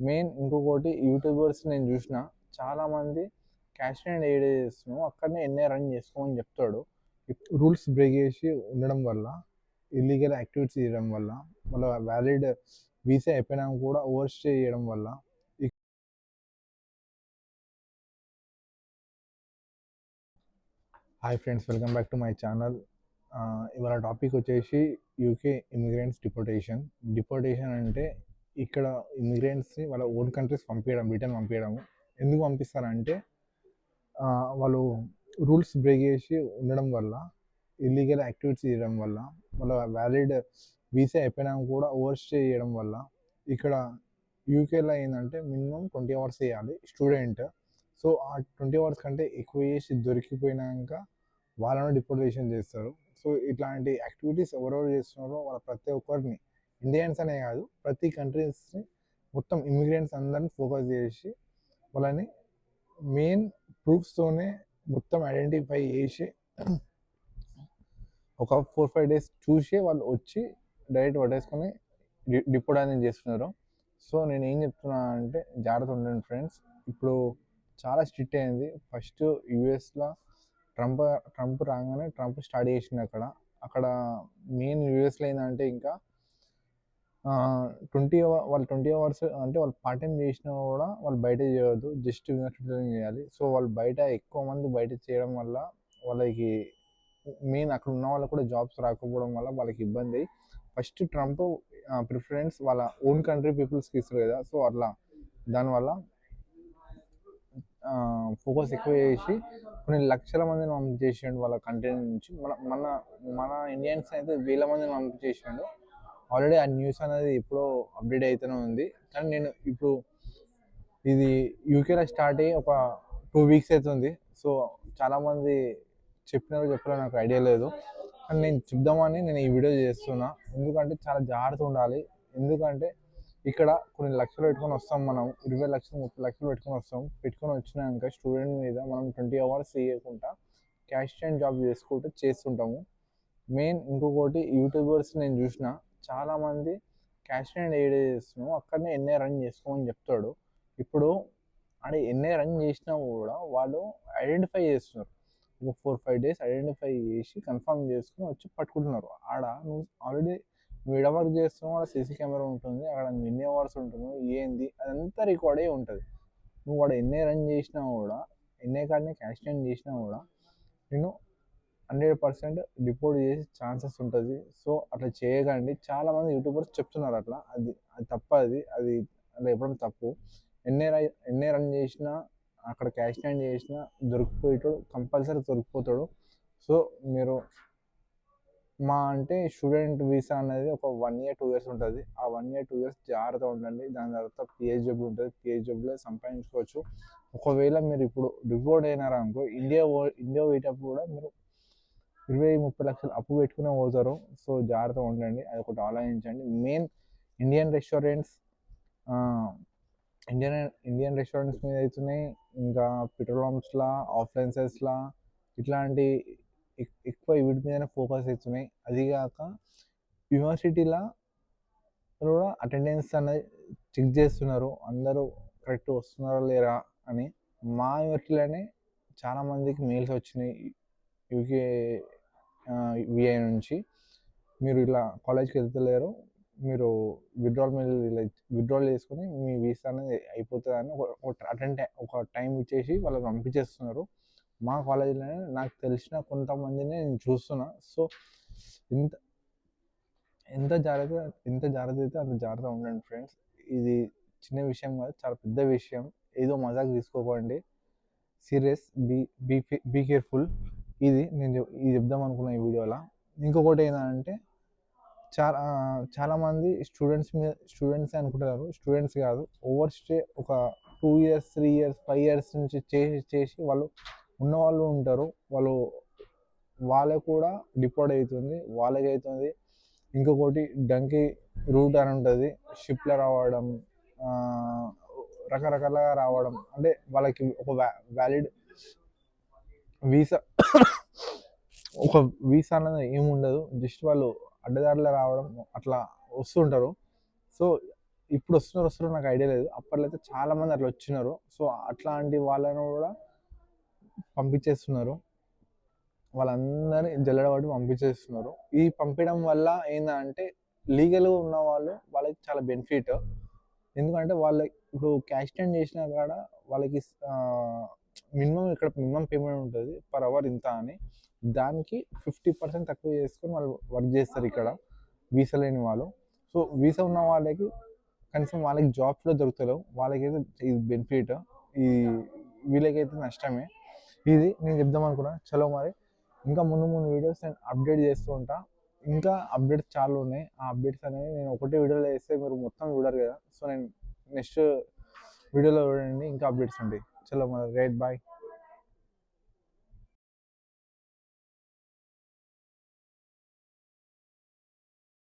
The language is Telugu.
మెయిన్ ఇంకొకటి యూట్యూబర్స్ నేను చూసిన చాలామంది క్యాష్ అండ్ ఎయిడ్ చేస్తున్నావు అక్కడనే ఎన్ఐ రన్ చేసుకోమని చెప్తాడు. రూల్స్ బ్రేక్ చేసి ఉండడం వల్ల, ఇల్లీగల్ యాక్టివిటీస్ చేయడం వల్ల, వాళ్ళ వ్యాలిడ్ వీసా అయిపోయినా కూడా ఓవర్ స్టే చేయడం వల్ల. Hi friends, welcome back to my channel. ఇవాళ టాపిక్ వచ్చేసి యూకే ఇమిగ్రెంట్స్ డిపోర్టేషన్ అంటే ఇక్కడ ఇమిగ్రెంట్స్ని వాళ్ళ ఓన్ కంట్రీస్ పంపించడం, రిటర్న్ పంపించడము. ఎందుకు పంపిస్తారంటే వాళ్ళు రూల్స్ బ్రేక్ చేసి ఉండడం వల్ల, ఇల్లీగల్ యాక్టివిటీస్ చేయడం వల్ల, వాళ్ళ వ్యాలిడ్ వీసా అయిపోయినా కూడా ఓవర్ స్టే చేయడం వల్ల. ఇక్కడ యూకేలో ఏంటంటే మినిమం 20 అవర్స్ చేయాలి స్టూడెంట్. సో ఆ 20 అవర్స్ కంటే ఎక్కువ చేసి దొరికిపోయినాక వాళ్ళను డిపోర్టేషన్ చేస్తారు. సో ఇట్లాంటి యాక్టివిటీస్ ఎవరెవరు చేస్తున్నారో వాళ్ళ ప్రతి ఒక్కరిని, ఇండియన్స్ అనే కాదు ప్రతి కంట్రీస్ని మొత్తం ఇమిగ్రెంట్స్ అందరిని ఫోకస్ చేసి వాళ్ళని మెయిన్ ప్రూఫ్స్తోనే మొత్తం ఐడెంటిఫై చేసి ఒక 4-5 డేస్ చూసి వాళ్ళు వచ్చి డైరెక్ట్ పట్టేసుకొని డిపోర్ట్ అనేది చేస్తున్నారు. సో నేను ఏం చెప్తున్నా అంటే జాగ్రత్త ఉండండి ఫ్రెండ్స్. ఇప్పుడు చాలా స్ట్రిక్ట్ అయింది. ఫస్ట్ యూఎస్లో ట్రంప్ రాగానే ట్రంప్ స్టార్ట్ చేసింది అక్కడ మెయిన్ యూఎస్లో ఏంటంటే ఇంకా 20 అవర్స్ అంటే వాళ్ళు పార్ట్ టైం చేసినా కూడా వాళ్ళు బయట చేయవద్దు, జస్ట్ యూనివర్సిటీలో చేయాలి. సో వాళ్ళు బయట ఎక్కువ మంది బయట చేయడం వల్ల వాళ్ళకి మెయిన్ అక్కడ ఉన్న వాళ్ళకు కూడా జాబ్స్ రాకపోవడం వల్ల వాళ్ళకి ఇబ్బంది. ఫస్ట్ ట్రంప్ ప్రిఫరెన్స్ వాళ్ళ ఓన్ కంట్రీ పీపుల్స్కి ఇస్తారు కదా. సో అట్లా దానివల్ల ఫోకస్ ఎక్కువ చేసి కొన్ని లక్షల మందిని పంపించేసాడు వాళ్ళ కంట్రీ నుంచి. మన ఇండియన్స్ అయితే వేల మందిని పంపించేసాడు ఆల్రెడీ. ఆ న్యూస్ అనేది ఎప్పుడో అప్డేట్ అవుతూనే ఉంది. కానీ నేను ఇప్పుడు ఇది యూకేలో స్టార్ట్ అయ్యి ఒక 2 వీక్స్ అవుతుంది. సో చాలామంది చెప్పారో నాకు ఐడియా లేదు. కానీ నేను చెప్దామని నేను ఈ వీడియో చేస్తున్నా. ఎందుకంటే చాలా జాగ్రత్త ఉండాలి. ఎందుకంటే ఇక్కడ కొన్ని లక్షలు పెట్టుకొని వస్తాం, మనం 20 లక్షలు 30 లక్షలు పెట్టుకొని వచ్చినాక స్టూడెంట్ మీద మనం 20 అవర్స్ చేయకుండా క్యాష్ అండ్ జాబ్ చేస్తుంటాము. మెయిన్ ఇంకొకటి యూట్యూబర్స్ నేను చూసిన చాలామంది క్యాష్ అండ్ ఎయిడ్ చేస్తున్నావు అక్కడనే ఎన్ఐ రన్ చేసుకోమని చెప్తాడు. ఇప్పుడు అంటే ఎన్ఐ రన్ చేసినా కూడా వాళ్ళు ఐడెంటిఫై చేస్తున్నారు. ఒక 4-5 డేస్ ఐడెంటిఫై చేసి కన్ఫర్మ్ చేసుకుని వచ్చి పట్టుకుంటున్నారు. నువ్వు ఆల్రెడీ నువ్వు ఎడ వర్క్ చేస్తున్నావు, అక్కడ సీసీ కెమెరా ఉంటుంది, అక్కడ ఎన్ని అవర్స్ ఉంటున్నావు ఏంది అదంతా రికార్డ్ అయ్యి ఉంటుంది. నువ్వు వాడు ఎన్ఐ రన్ చేసినా కూడా, ఎన్ఐ కార్డ్ని క్యాష్ అండ్ చేసినా కూడా నేను 100% డిపోర్ట్ చేసే ఛాన్సెస్ ఉంటుంది. సో అట్లా చేయకండి. చాలామంది యూట్యూబర్స్ చెప్తున్నారు అట్లా. అది తప్ప అది అట్లా ఎప్పుడైనా తప్పు. ఎన్ఐ రన్ చేసినా అక్కడ క్యాష్ హ్యాండ్ చేసినా కంపల్సరీ దొరికిపోతాడు. సో మీరు అంటే స్టూడెంట్ వీసా అనేది ఒక 1 year 2 years ఉంటుంది. ఆ 1 year 2 years జాగ్రత్తగా ఉండండి. దాని తర్వాత పిహెచ్డబ్ల్యూ ఉంటుంది, పిహెచ్డబ్ల్యూలో సంపాదించుకోవచ్చు. ఒకవేళ మీరు ఇప్పుడు డిపోర్ట్ అయినారనుకో, ఇండియా పోయేటప్పుడు కూడా మీరు 20-30 లక్షలు అప్పు పెట్టుకునే పోతారు. సో జాగ్రత్తగా ఉండండి, అది ఒకటి ఆలోచించండి. మెయిన్ ఇండియన్ రెస్టారెంట్స్ మీద అవుతున్నాయి. ఇంకా పెట్రోల్ పంప్స్లా, ఆఫ్లైన్సెస్లా ఇట్లాంటి ఎక్కువ వీటి మీదనే ఫోకస్ అవుతున్నాయి. అదిగాక యూనివర్సిటీలో కూడా అటెండెన్స్ అనేది చెక్ చేస్తున్నారు, అందరూ కరెక్ట్ వస్తున్నారా లేరా అని. మా యూనివర్సిటీలోనే చాలామందికి మెయిల్స్ వచ్చినాయి యూకే విఐ నుంచి, మీరు ఇలా కాలేజ్కి వెళ్తలేరు, మీరు విత్డ్రాల్ చేసుకుని మీ వీసా అనేది అయిపోతుందని ఒక టైం ఇచ్చేసి వాళ్ళకి పంపించేస్తున్నారు. మా కాలేజీలోనే నాకు తెలిసిన కొంతమందిని నేను చూస్తున్నా. సో ఎంత జాగ్రత్త అయితే అంత జాగ్రత్తగా ఉండండి ఫ్రెండ్స్. ఇది చిన్న విషయం కాదు, చాలా పెద్ద విషయం. ఏదో మజాక్ తీసుకోకండి, సీరియస్. Be careful. ఇది చెప్దాం అనుకున్న ఈ వీడియోలో. ఇంకొకటి ఏంటంటే చాలామంది స్టూడెంట్స్ అనుకుంటున్నారు. స్టూడెంట్స్ కాదు, ఓవర్ స్టే ఒక 2 years 3 years 5 years నుంచి చేసి వాళ్ళు ఉన్నవాళ్ళు ఉంటారు. వాళ్ళకు కూడా డిపోర్ట్ అవుతుంది, వాళ్ళకి అవుతుంది. ఇంకొకటి డంకీ రూట్ అని ఉంటుంది, షిప్లో రావడం, రకరకాలుగా రావడం. అంటే వాళ్ళకి ఒక వ్యాలిడ్ వీసా అనేది ఏముండదు, జస్ట్ వాళ్ళు అడ్డదారిలో రావడం అట్లా వస్తుంటారు. సో ఇప్పుడు వస్తున్నారు నాకు ఐడియా లేదు. అప్పట్లో అయితే చాలామంది అట్లా వచ్చినారు. సో అట్లాంటి వాళ్ళను కూడా పంపించేస్తున్నారు. వాళ్ళందరినీ జల్లెడబట్టి పంపించేస్తున్నారు. ఈ పంపించడం వల్ల ఏందంటే లీగల్‌గా ఉన్న వాళ్ళకి చాలా బెనిఫిట్. ఎందుకంటే ఇప్పుడు క్యాష్ టెన్ చేసినా కాడ వాళ్ళకి మినిమమ్ పేమెంట్ ఉంటది. పర్ అవర్ ఇంత అని. దానికి 50% తక్కువ చేసుకొని వాళ్ళు వర్క్ చేస్తారు ఇక్కడ. వీసా లేని వాళ్ళు. సో వీసా ఉన్న వాళ్ళకి కనీసం వాళ్ళకి జాబ్స్ కూడా దొరుకుతలేవు. వాళ్ళకైతే ఇది బెనిఫిట్. ఈ వీళ్ళకైతే నష్టమే. ఇది నేను చెప్దాం అనుకున్నా. చలో మరి ఇంకా ముందు ముందు వీడియోస్ నేను అప్డేట్ చేస్తూ ఉంటా. ఇంకా అప్డేట్స్ చాలా ఉన్నాయి. ఆ అప్డేట్స్ అనేవి నేను ఒకటే వీడియోలో చేస్తే మీరు మొత్తం చూడరు కదా. సో నేను నెక్స్ట్ వీడియోలో చూడండి ఇంకా అప్డేట్స్ ఉంటాయి. చలో మరి రైట్ బాయ్.